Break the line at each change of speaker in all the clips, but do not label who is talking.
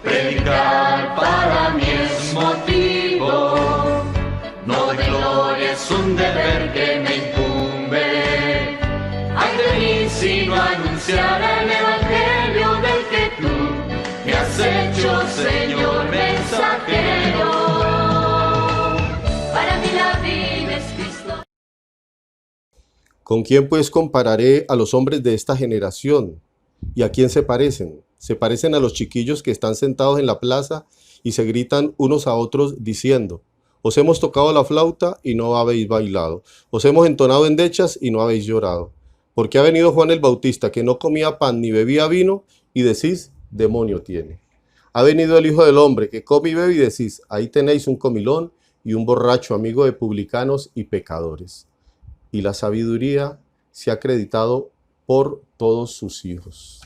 Predicar para mí es motivo, no de gloria, es un deber que me incumbe. Ay de mí si no anunciara el evangelio del que tú me has hecho, Señor mensajero. Para mí la vida es Cristo.
¿Con quién pues compararé a los hombres de esta generación? ¿Y a quién se parecen? Se parecen a los chiquillos que están sentados en la plaza y se gritan unos a otros diciendo: os hemos tocado la flauta y no habéis bailado, os hemos entonado endechas y no habéis llorado. Porque ha venido Juan el Bautista, que no comía pan ni bebía vino, y decís: demonio tiene. Ha venido el Hijo del Hombre, que come y bebe, y decís: ahí tenéis un comilón y un borracho, amigo de publicanos y pecadores. Y la sabiduría se ha acreditado por todos sus hijos.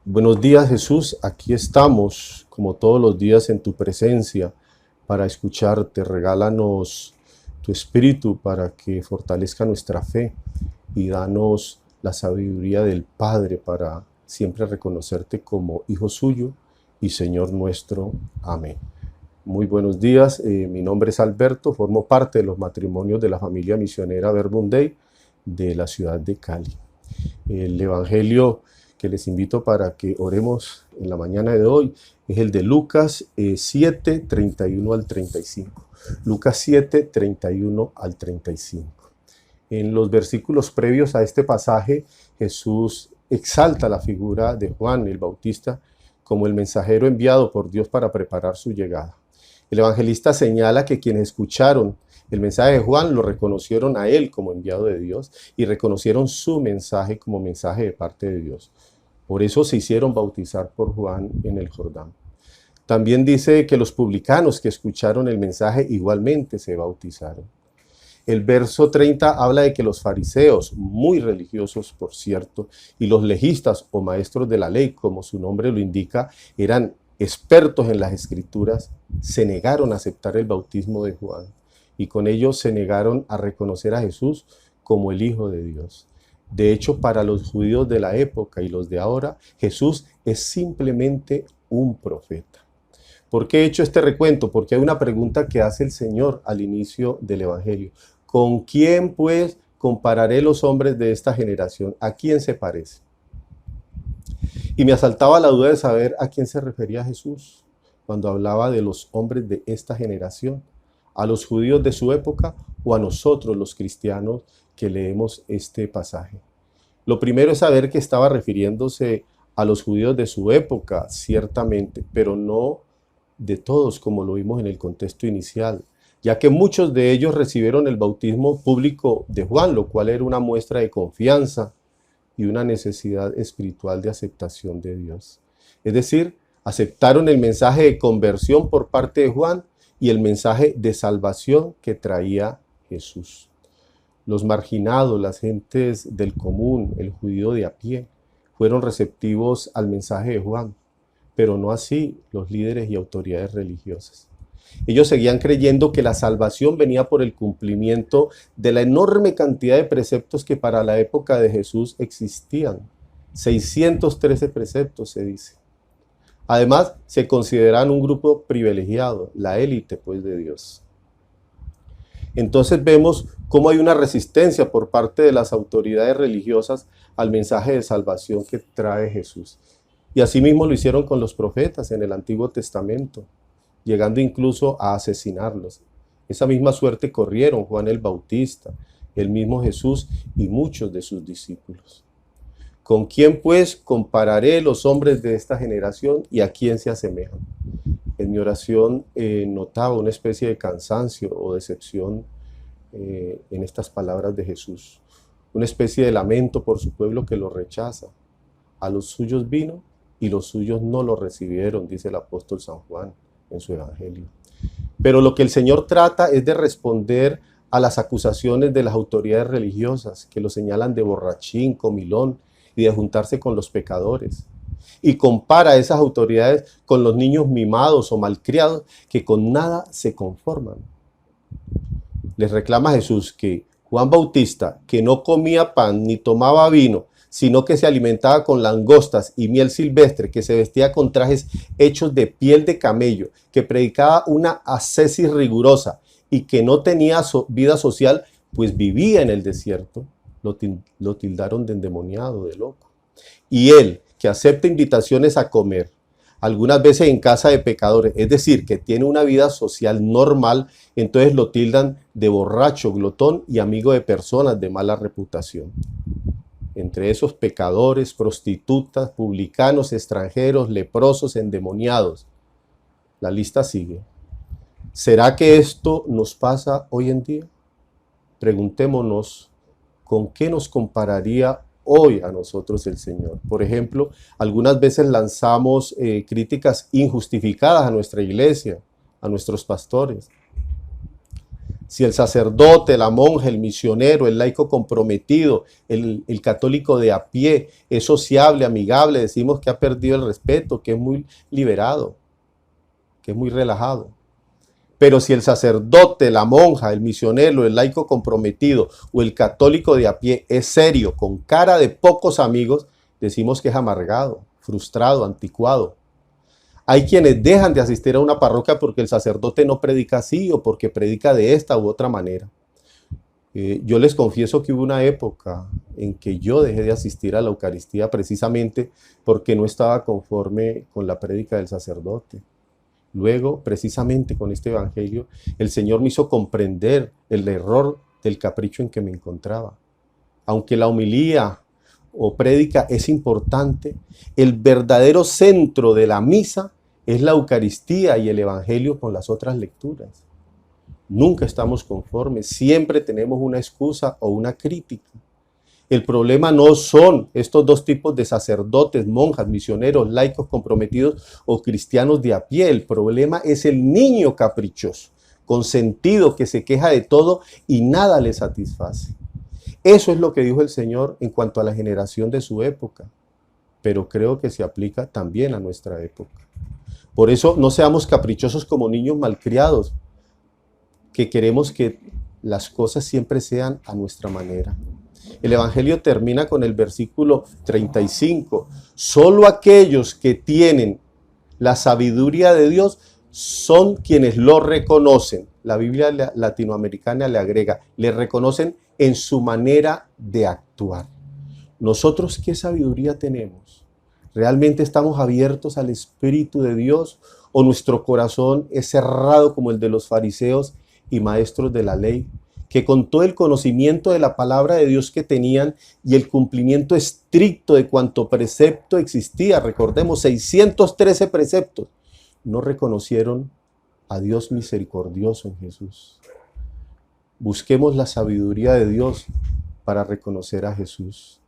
Buenos días, Jesús, aquí estamos como todos los días en tu presencia para escucharte. Regálanos tu espíritu para que fortalezca nuestra fe y danos la sabiduría del Padre para siempre reconocerte como Hijo suyo y Señor nuestro. Amén. Muy buenos días, mi nombre es Alberto, formo parte de los matrimonios de la familia misionera Verbum Dei de la ciudad de Cali. El evangelio que les invito para que oremos en la mañana de hoy es el de Lucas 7, 31 al 35. Lucas 7, 31 al 35. En los versículos previos a este pasaje, Jesús exalta la figura de Juan el Bautista como el mensajero enviado por Dios para preparar su llegada. El evangelista señala que quienes escucharon el mensaje de Juan lo reconocieron a él como enviado de Dios y reconocieron su mensaje como mensaje de parte de Dios. Por eso se hicieron bautizar por Juan en el Jordán. También dice que los publicanos que escucharon el mensaje igualmente se bautizaron. El verso 30 habla de que los fariseos, muy religiosos por cierto, y los legistas o maestros de la ley, como su nombre lo indica, eran expertos en las escrituras, se negaron a aceptar el bautismo de Juan y con ello se negaron a reconocer a Jesús como el Hijo de Dios. De hecho, para los judíos de la época y los de ahora, Jesús es simplemente un profeta. ¿Por qué he hecho este recuento? Porque hay una pregunta que hace el Señor al inicio del Evangelio. ¿Con quién, pues, compararé los hombres de esta generación? ¿A quién se parece? Y me asaltaba la duda de saber a quién se refería Jesús cuando hablaba de los hombres de esta generación. ¿A los judíos de su época o a nosotros los cristianos que leemos este pasaje? Lo primero es saber que estaba refiriéndose a los judíos de su época, ciertamente, pero no de todos como lo vimos en el contexto inicial, ya que muchos de ellos recibieron el bautismo público de Juan, lo cual era una muestra de confianza y una necesidad espiritual de aceptación de Dios. Es decir, aceptaron el mensaje de conversión por parte de Juan y el mensaje de salvación que traía Jesús. Los marginados, las gentes del común, el judío de a pie, fueron receptivos al mensaje de Juan, pero no así los líderes y autoridades religiosas. Ellos seguían creyendo que la salvación venía por el cumplimiento de la enorme cantidad de preceptos que para la época de Jesús existían. 613 preceptos se dice. Además, se consideraban un grupo privilegiado, la élite pues de Dios. Entonces vemos cómo hay una resistencia por parte de las autoridades religiosas al mensaje de salvación que trae Jesús. Y asimismo lo hicieron con los profetas en el Antiguo Testamento, llegando incluso a asesinarlos. Esa misma suerte corrieron Juan el Bautista, el mismo Jesús y muchos de sus discípulos. ¿Con quién pues compararé los hombres de esta generación y a quién se asemejan? En mi oración notaba una especie de cansancio o decepción en estas palabras de Jesús. Una especie de lamento por su pueblo que lo rechaza. A los suyos vino y los suyos no lo recibieron, dice el apóstol San Juan en su evangelio. Pero lo que el Señor trata es de responder a las acusaciones de las autoridades religiosas que lo señalan de borrachín, comilón y de juntarse con los pecadores. Y compara a esas autoridades con los niños mimados o malcriados que con nada se conforman. Les reclama Jesús que Juan Bautista, que no comía pan ni tomaba vino, sino que se alimentaba con langostas y miel silvestre, que se vestía con trajes hechos de piel de camello, que predicaba una ascesis rigurosa y que no tenía vida social, pues vivía en el desierto, lo tildaron de endemoniado, de loco. Y él, que acepta invitaciones a comer, algunas veces en casa de pecadores, es decir, que tiene una vida social normal, entonces lo tildan de borracho, glotón y amigo de personas de mala reputación. Entre esos pecadores, prostitutas, publicanos, extranjeros, leprosos, endemoniados. La lista sigue. ¿Será que esto nos pasa hoy en día? Preguntémonos, ¿con qué nos compararía hoy a nosotros el Señor? Por ejemplo, algunas veces lanzamos críticas injustificadas a nuestra iglesia, a nuestros pastores. Si el sacerdote, la monja, el misionero, el laico comprometido, el católico de a pie es sociable, amigable, decimos que ha perdido el respeto, que es muy liberado, que es muy relajado. Pero si el sacerdote, la monja, el misionero, el laico comprometido o el católico de a pie es serio, con cara de pocos amigos, decimos que es amargado, frustrado, anticuado. Hay quienes dejan de asistir a una parroquia porque el sacerdote no predica así o porque predica de esta u otra manera. Yo les confieso que hubo una época en que yo dejé de asistir a la Eucaristía precisamente porque no estaba conforme con la prédica del sacerdote. Luego, precisamente con este evangelio, el Señor me hizo comprender el error del capricho en que me encontraba. Aunque la homilía o prédica es importante, el verdadero centro de la misa es la Eucaristía y el evangelio con las otras lecturas. Nunca estamos conformes, siempre tenemos una excusa o una crítica. El problema no son estos dos tipos de sacerdotes, monjas, misioneros, laicos comprometidos o cristianos de a pie. El problema es el niño caprichoso, consentido, que se queja de todo y nada le satisface. Eso es lo que dijo el Señor en cuanto a la generación de su época, pero creo que se aplica también a nuestra época. Por eso no seamos caprichosos como niños malcriados, que queremos que las cosas siempre sean a nuestra manera. El Evangelio termina con el versículo 35. Solo aquellos que tienen la sabiduría de Dios son quienes lo reconocen. La Biblia latinoamericana le agrega, le reconocen en su manera de actuar. ¿Nosotros qué sabiduría tenemos? ¿Realmente estamos abiertos al Espíritu de Dios o nuestro corazón es cerrado como el de los fariseos y maestros de la ley, que con todo el conocimiento de la palabra de Dios que tenían y el cumplimiento estricto de cuanto precepto existía, recordemos 613 preceptos, no reconocieron a Dios misericordioso en Jesús? Busquemos la sabiduría de Dios para reconocer a Jesús.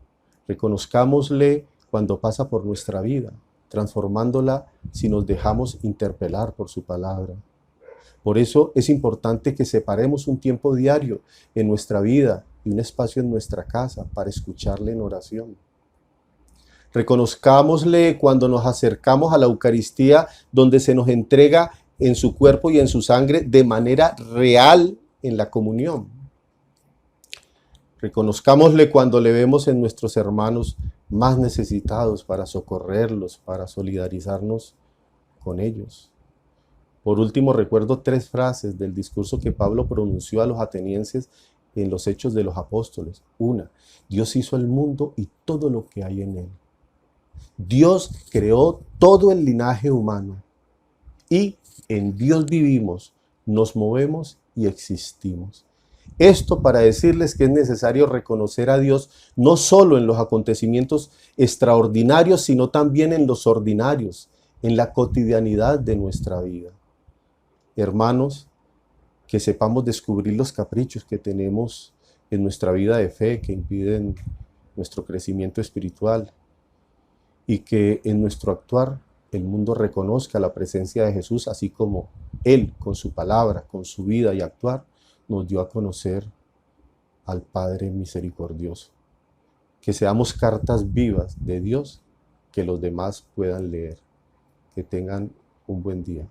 Reconozcámosle cuando pasa por nuestra vida, transformándola si nos dejamos interpelar por su palabra. Por eso es importante que separemos un tiempo diario en nuestra vida y un espacio en nuestra casa para escucharle en oración. Reconozcámosle cuando nos acercamos a la Eucaristía, donde se nos entrega en su cuerpo y en su sangre de manera real en la comunión. Reconozcámosle cuando le vemos en nuestros hermanos más necesitados para socorrerlos, para solidarizarnos con ellos. Por último, recuerdo 3 frases del discurso que Pablo pronunció a los atenienses en los Hechos de los Apóstoles. Una, Dios hizo el mundo y todo lo que hay en él. Dios creó todo el linaje humano y en Dios vivimos, nos movemos y existimos. Esto para decirles que es necesario reconocer a Dios no solo en los acontecimientos extraordinarios, sino también en los ordinarios, en la cotidianidad de nuestra vida. Hermanos, que sepamos descubrir los caprichos que tenemos en nuestra vida de fe que impiden nuestro crecimiento espiritual y que en nuestro actuar el mundo reconozca la presencia de Jesús, así como Él con su palabra, con su vida y actuar nos dio a conocer al Padre misericordioso. Que seamos cartas vivas de Dios que los demás puedan leer. Que tengan un buen día.